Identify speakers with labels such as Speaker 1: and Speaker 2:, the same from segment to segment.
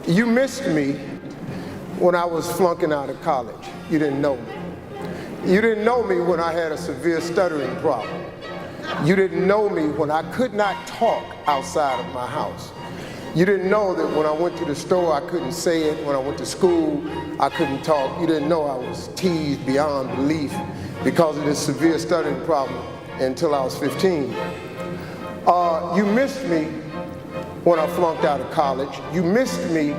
Speaker 1: You missed me when I was flunking out of college. You didn't know me. You didn't know me when I had a severe stuttering problem. You didn't know me when I could not talk outside of my house. You didn't know that when I went to the store, I couldn't say it. When I went to school, I couldn't talk. You didn't know I was teased beyond belief because of this severe stuttering problem until I was 15. You missed me when I flunked out of college. You missed me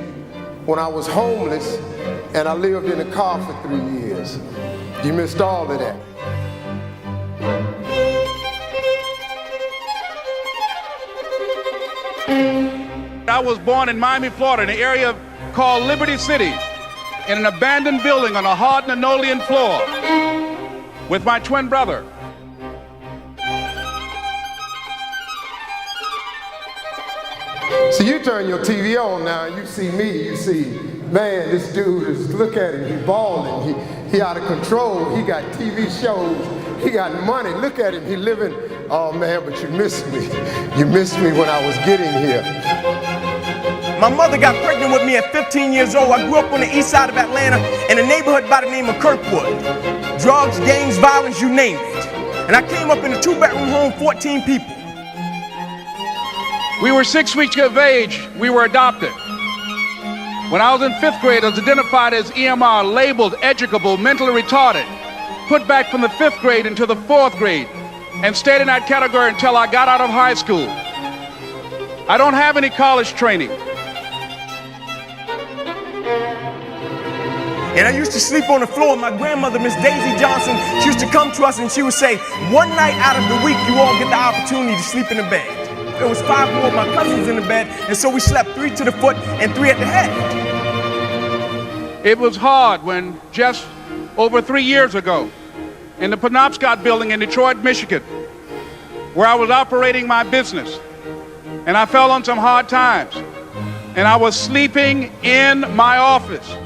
Speaker 1: when I was homeless and I lived in a car for 3 years. You missed all of that.
Speaker 2: I was born in Miami, Florida, in an area called Liberty City, in an abandoned building on a hard linoleum floor with my twin brother.
Speaker 1: So you turn your TV on now, you see me, you see, man, this dude is, look at him, he balling, he out of control, he got TV shows, he got money, look at him, he living, oh man, but you missed me. You missed me when I was getting here.
Speaker 3: My mother got pregnant with me at 15 years old. I grew up on the east side of Atlanta in a neighborhood by the name of Kirkwood. Drugs, gangs, violence, you name it. And I came up in a 2-bedroom home, 14 people.
Speaker 2: We were 6 weeks of age. We were adopted. When I was in 5th grade, I was identified as EMR, labeled, educable, mentally retarded, put back from the 5th grade into the 4th grade, and stayed in that category until I got out of high school. I don't have any college training.
Speaker 3: And I used to sleep on the floor. My grandmother, Miss Daisy Johnson, she used to come to us and she would say, one night out of the week, you all get the opportunity to sleep in the bed. There was 5 more of my cousins in the bed, and so we slept 3 to the foot and 3 at the head.
Speaker 2: It was hard when just over 3 years ago, in the Penobscot building in Detroit, Michigan, where I was operating my business, and I fell on some hard times, and I was sleeping in my office.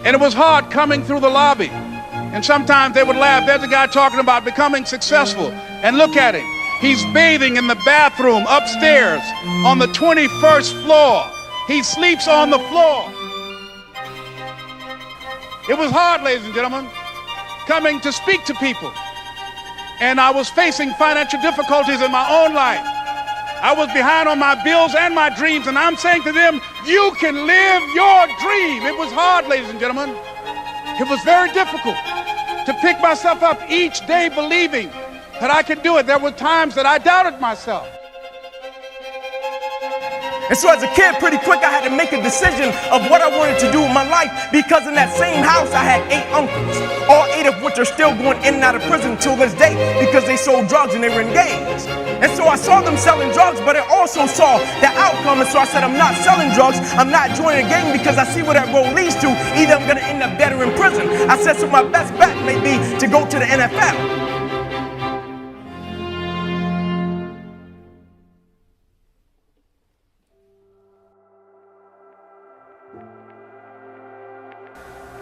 Speaker 2: And it was hard coming through the lobby. And sometimes they would laugh. There's a guy talking about becoming successful. And look at him. He's bathing in the bathroom upstairs on the 21st floor. He sleeps on the floor. It was hard, ladies and gentlemen, coming to speak to people. And I was facing financial difficulties in my own life. I was behind on my bills and my dreams, and I'm saying to them, you can live your dream. It was hard, ladies and gentlemen. It was very difficult to pick myself up each day believing that I could do it. There were times that I doubted myself.
Speaker 3: And so as a kid, pretty quick, I had to make a decision of what I wanted to do with my life, because in that same house, I had 8 uncles, all 8 of which are still going in and out of prison till this day because they sold drugs and they were in gangs. And so I saw them selling drugs, but I also saw the outcome. And so I said, I'm not selling drugs. I'm not joining a gang because I see where that road leads to. Either I'm going to end up dead or in prison. I said, so my best bet may be to go to the NFL.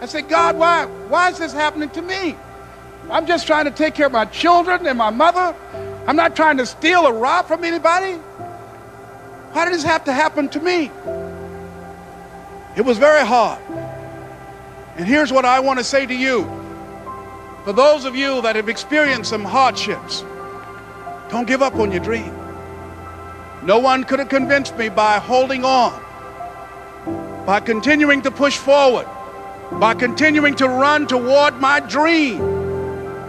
Speaker 2: I said, God, why is this happening to me? I'm just trying to take care of my children and my mother. I'm not trying to steal or rob from anybody. Why did this have to happen to me? It was very hard. And here's what I want to say to you. For those of you that have experienced some hardships, don't give up on your dream. No one could have convinced me by holding on, by continuing to push forward, by continuing to run toward my dream,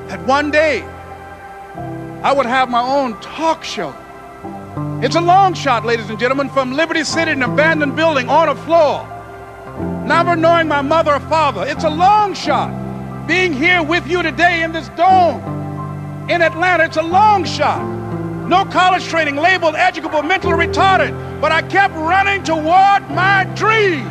Speaker 2: that one day I would have my own talk show. It's a long shot, ladies and gentlemen, from Liberty City, an abandoned building on a floor, never knowing my mother or father. It's a long shot. Being here with you today in this dome in Atlanta, it's a long shot. No college training, labeled educable, mentally retarded, but I kept running toward my dream.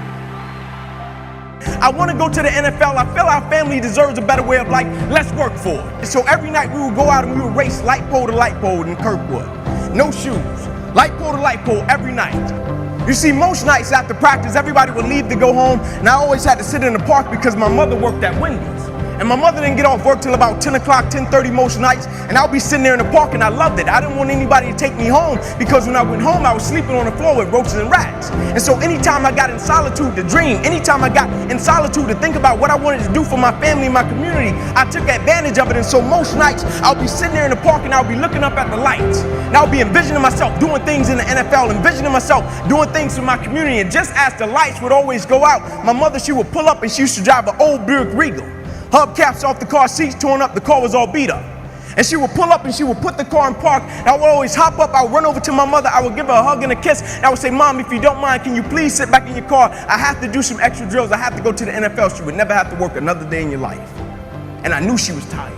Speaker 3: I want to go to the NFL. I feel our family deserves a better way of life. Let's work for it. So every night we would go out and we would race light pole to light pole in Kirkwood. No shoes. Light pole to light pole every night. You see, most nights after practice, everybody would leave to go home, and I always had to sit in the park because my mother worked at Wendy's. And my mother didn't get off work till about 10 o'clock, 10:30 most nights. And I'll be sitting there in the park and I loved it. I didn't want anybody to take me home because when I went home, I was sleeping on the floor with roaches and rats. And so anytime I got in solitude to dream, anytime I got in solitude to think about what I wanted to do for my family and my community, I took advantage of it. And so most nights, I'll be sitting there in the park and I'll be looking up at the lights. And I'll be envisioning myself doing things in the NFL, envisioning myself doing things for my community. And just as the lights would always go out, my mother, she would pull up and she used to drive an old Buick Regal. Hubcaps off the car seats torn up, the car was all beat up. And she would pull up and she would put the car in park. And I would always hop up, I would run over to my mother, I would give her a hug and a kiss. And I would say, Mom, if you don't mind, can you please sit back in your car? I have to do some extra drills. I have to go to the NFL. She would never have to work another day in your life. And I knew she was tired.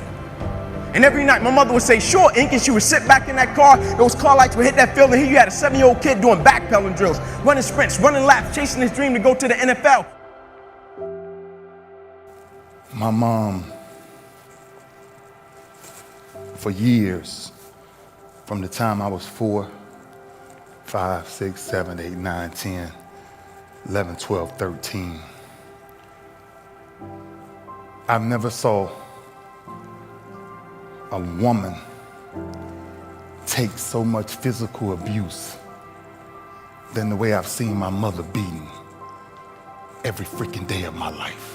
Speaker 3: And every night my mother would say, sure, Inky, and she would sit back in that car. Those car lights would hit that field, and here you had a 7-year-old kid doing backpedaling drills, running sprints, running laps, chasing his dream to go to the NFL.
Speaker 4: My mom, for years, from the time I was 4, 5, 6, 7, 8, 9, 10, 11, 12, 13, I never saw a woman take so much physical abuse than the way I've seen my mother beaten every freaking day of my life.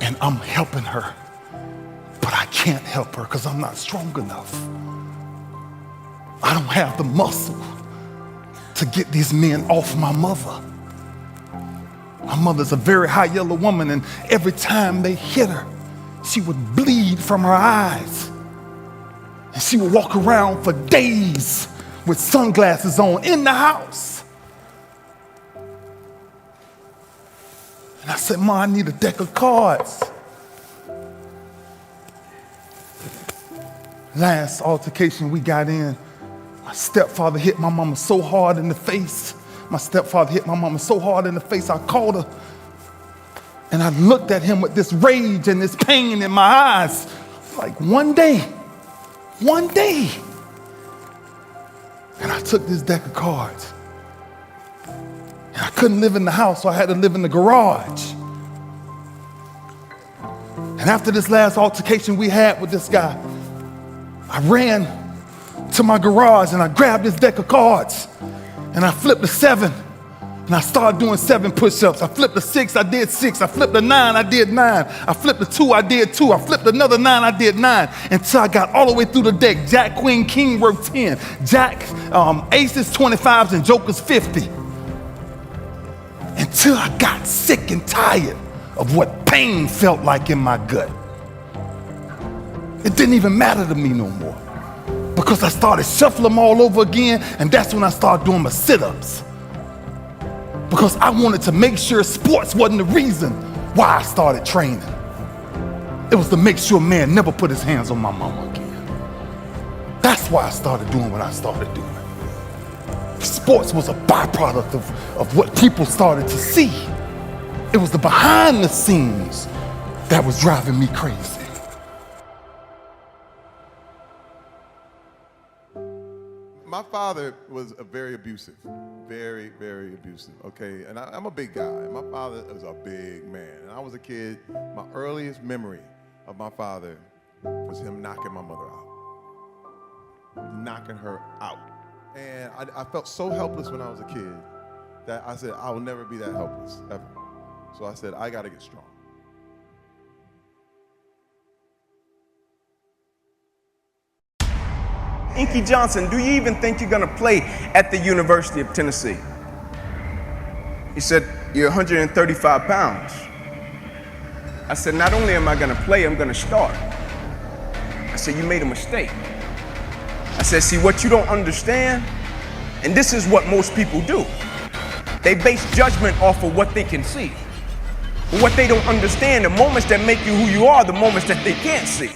Speaker 4: And I'm helping her, but I can't help her because I'm not strong enough. I don't have the muscle to get these men off my mother. My mother's a very high yellow woman, and every time they hit her, she would bleed from her eyes. And she would walk around for days with sunglasses on in the house. And I said, Ma, I need a deck of cards. Last altercation we got in, my stepfather hit my mama so hard in the face. My stepfather hit my mama so hard in the face, I called her. And I looked at him with this rage and this pain in my eyes. Like one day. And I took this deck of cards. And I couldn't live in the house, so I had to live in the garage. And after this last altercation we had with this guy, I ran to my garage and I grabbed this deck of cards and I flipped a 7 and I started doing 7 push-ups. I flipped a 6, I did 6. I flipped a 9, I did 9. I flipped a 2, I did 2. I flipped another 9, I did 9 until I got all the way through the deck. Jack, Queen, King worked 10. Jack, Aces, 25s, and Jokers, 50. Until I got sick and tired of what pain felt like in my gut. It didn't even matter to me no more because I started shuffling them all over again, and that's when I started doing my sit-ups. Because I wanted to make sure sports wasn't the reason why I started training. It was to make sure a man never put his hands on my mama again. That's why I started doing what I started doing. Sports was a byproduct of what people started to see. It was the behind the scenes that was driving me crazy.
Speaker 5: My father was a very abusive, very, very abusive, okay? And I'm a big guy. My father was a big man. And I was a kid, my earliest memory of my father was him knocking my mother out. Knocking her out. And I felt so helpless when I was a kid that I said, I will never be that helpless, ever. So I said, I gotta get strong.
Speaker 3: Inky Johnson, do you even think you're gonna play at the University of Tennessee? He said, you're 135 pounds. I said, not only am I gonna play, I'm gonna start. I said, you made a mistake. I said, see, what you don't understand, and this is what most people do, they base judgment off of what they can see. But what they don't understand, the moments that make you who you are, the moments that they can't see.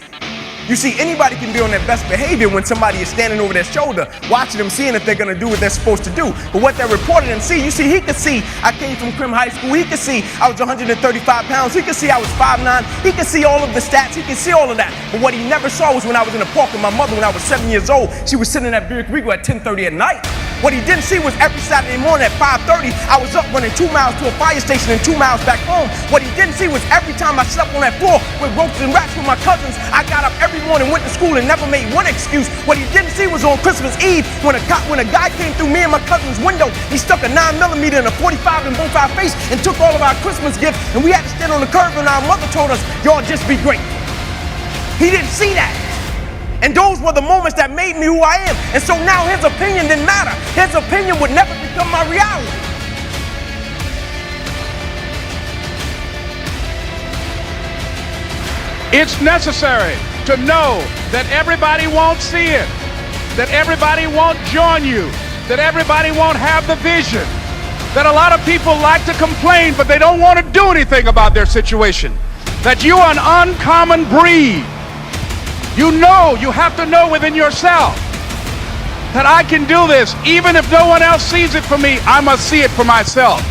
Speaker 3: You see, anybody can be on their best behavior when somebody is standing over their shoulder, watching them, seeing if they're gonna do what they're supposed to do. But what they're reporting and see, you see, he could see I came from Crim High School. He could see I was 135 pounds. He could see I was 5'9". He could see all of the stats. He could see all of that. But what he never saw was when I was in the park with my mother when I was 7 years old. She was sitting in that Buick Regal at 10:30 at night. What he didn't see was every Saturday morning at 5:30, I was up running 2 miles to a fire station and 2 miles back home. What he didn't see was every time I slept on that floor with ropes and rats with my cousins, I got up every morning, went to school, and never made one excuse. What he didn't see was on Christmas Eve, when a guy came through me and my cousin's window, he stuck a 9mm in a 45 in both our face and took all of our Christmas gifts, and we had to stand on the curb, and our mother told us, y'all just be great. He didn't see that. And those were the moments that made me who I am. And so now his opinion didn't matter. His opinion would never become my reality.
Speaker 2: It's necessary to know that everybody won't see it, that everybody won't join you, that everybody won't have the vision, that a lot of people like to complain, but they don't want to do anything about their situation, that you are an uncommon breed. You know, you have to know within yourself that I can do this. Even if no one else sees it for me, I must see it for myself.